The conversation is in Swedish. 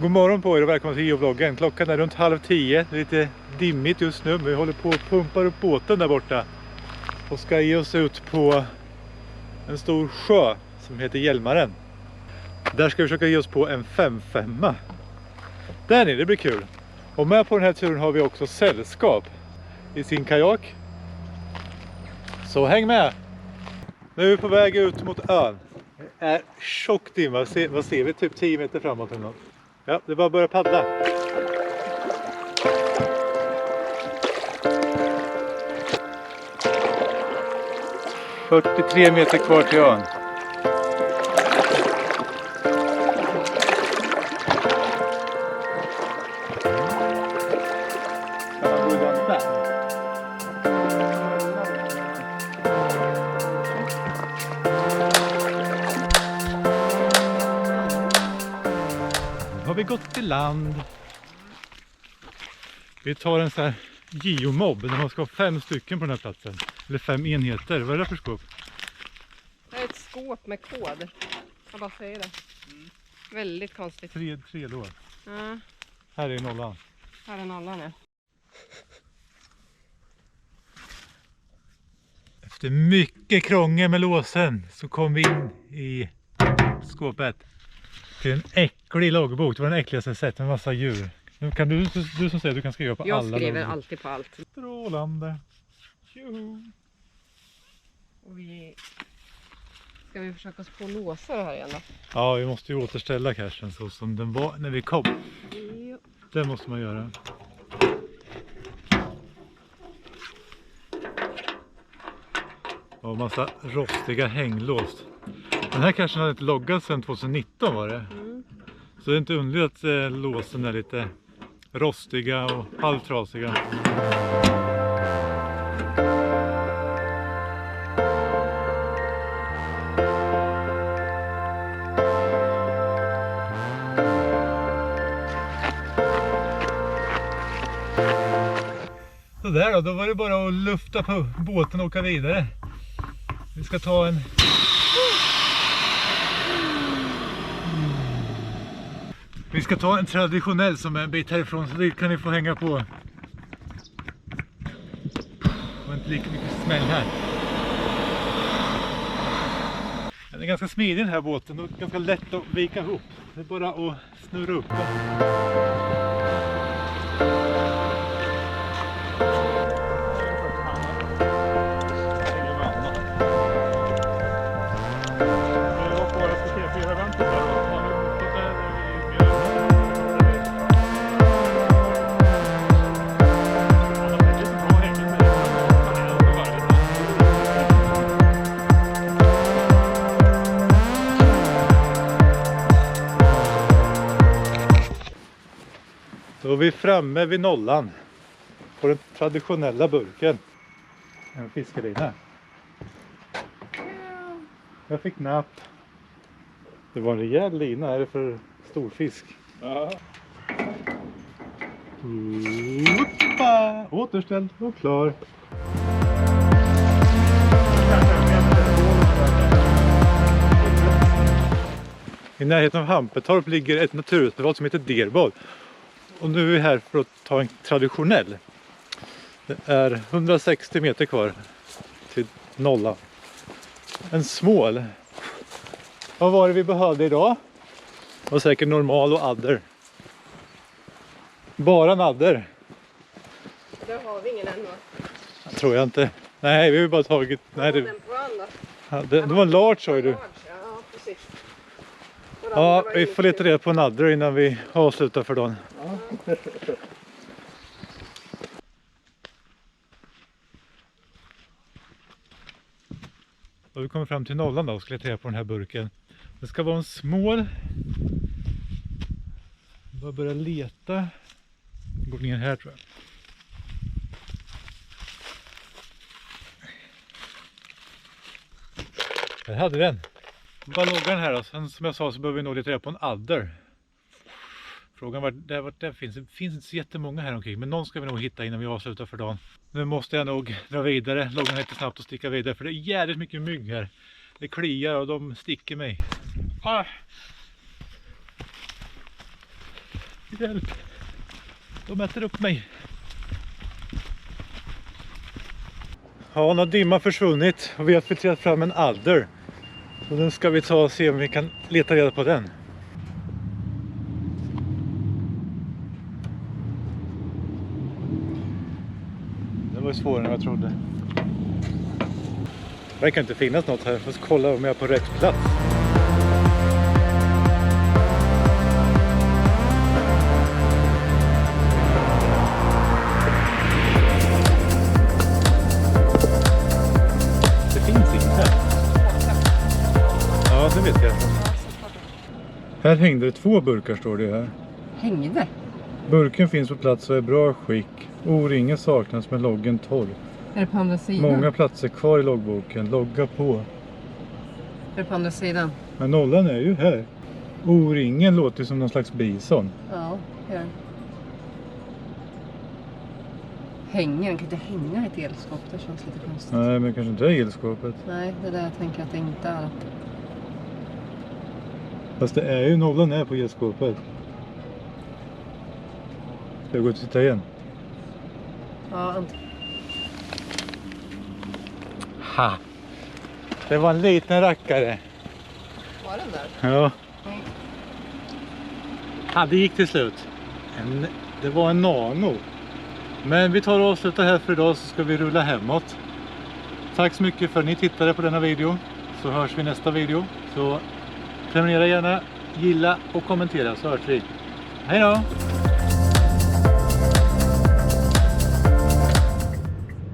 God morgon på er och välkomna till geovloggen. Klockan är runt 9:30. Det är lite dimmigt just nu. Men vi håller på att pumpa upp båten där borta. Och ska ge oss ut på en stor sjö som heter Hjälmaren. Där ska vi försöka ge oss på en 5-5. Där nere, det blir kul. Och med på den här turen har vi också sällskap i sin kajak. Så häng med! Nu är vi på väg ut mot ön. Det är tjock dimma. Vad ser vi? Typ 10 meter framåt eller något. Ja, det är bara att börja paddla. ...43 meter kvar till ön. Har vi gått till land. Vi tar en sån här geomobb där man ska ha 5 stycken på den här platsen. Eller 5 enheter. Vad är det för skåp? Det är ett skåp med kod. Jag bara säger det. Väldigt konstigt. 3 lår. Ja. Här är nollan. Här är nollan, ja. Efter mycket krångel med låsen så kom vi in i skåpet. Till en äcklig loggbok. Det var den äckligaste jag sett med massa djur. Nu kan du som säger du kan skriva på alla loggbok. Jag skriver alltid på allt. Strålande. Tjoho. Och ska vi försöka oss på att låsa det här igen då? Ja, vi måste ju återställa cashen så som den var när vi kom. Jo. Det måste man göra. Och massa rostiga hänglås. Den här cashen hade inte loggats sedan 2019 var det. Så det är inte underligt att låsen är lite rostiga och halvtrasiga. Så där då var det bara att lufta på båten och åka vidare. Vi ska ta en... Vi ska ta en traditionell som är en bit härifrån så det kan ni få hänga på. Det var inte lika mycket smäll här. Den är ganska smidig den här båten och ganska lätt att vika ihop. Det är bara att snurra upp den. Då är vi framme vid nollan på den traditionella burken. En fiskelina. Jag fick napp. Det var en rejäl lina. Är det för stor fisk? Ja. Hoppa! Återställd och klar. I närheten av Hampetorp ligger ett naturreservat som heter Derbad. Och nu är vi här för att ta en traditionell. Det är 160 meter kvar till nolla. En smål. Vad var det vi behövde idag? Det var säkert normal och adder. Bara en adder. Det har vi ingen ännu. Tror jag inte. Nej, vi har bara tagit... Nej, det... Ja, det var en large, sa du. Ja, precis. Ja, vi får leta reda på en adder innan vi avslutar för dagen. Ja. Och vi kommer fram till nollan då och ska leta reda på den här burken. Det ska vara en smål. Bara börja leta. Går ner här tror jag. Där hade den. Bara loggar den här då. Sen som jag sa så behöver vi nog leta reda på en adder. Frågan var det finns inte så jättemånga här omkring, men någon ska vi nog hitta innan vi avslutar för dagen. Nu måste jag nog dra vidare, logga lite snabbt och sticka vidare för det är jävligt mycket mygg här. Det kliar och de sticker mig. Ah. Hjälp. De äter upp mig. Ja, nu har dimma försvunnit och vi har filtrerat fram en adder. Så nu ska vi ta och se om vi kan leta reda på den. Det var svårare än jag trodde. Det verkar inte finnas något här. Jag får kolla om jag är på rätt plats. Det finns inget här. Ja, det vet jag. Här hängde det 2 burkar, står det här. Hängde? Burken finns på plats och är bra skick. O-ringen saknas med loggen 12. Är det på andra sidan? Många platser kvar i loggboken. Logga på. Är det på andra sidan? Men nollan är ju här. O-ringen låter som någon slags bison. Ja, här. Hänger, kan inte hänga i ett elskåp, det känns lite konstigt. Nej, men kanske inte är elskåpet. Nej, det är där jag tänker att det inte är. Fast det är ju nollan är på elskåpet. Ska jag gå och titta igen? Ja, Ha! Det var en liten rackare. var den där? Ja. Mm. Ja, det gick till slut. Det var en nano. Men vi tar och avslutar här för idag, så ska vi rulla hemåt. Tack så mycket för att ni tittade på denna video. Så hörs vi i nästa video. Så prenumerera gärna, gilla och kommentera, så hörs vi. Hej då!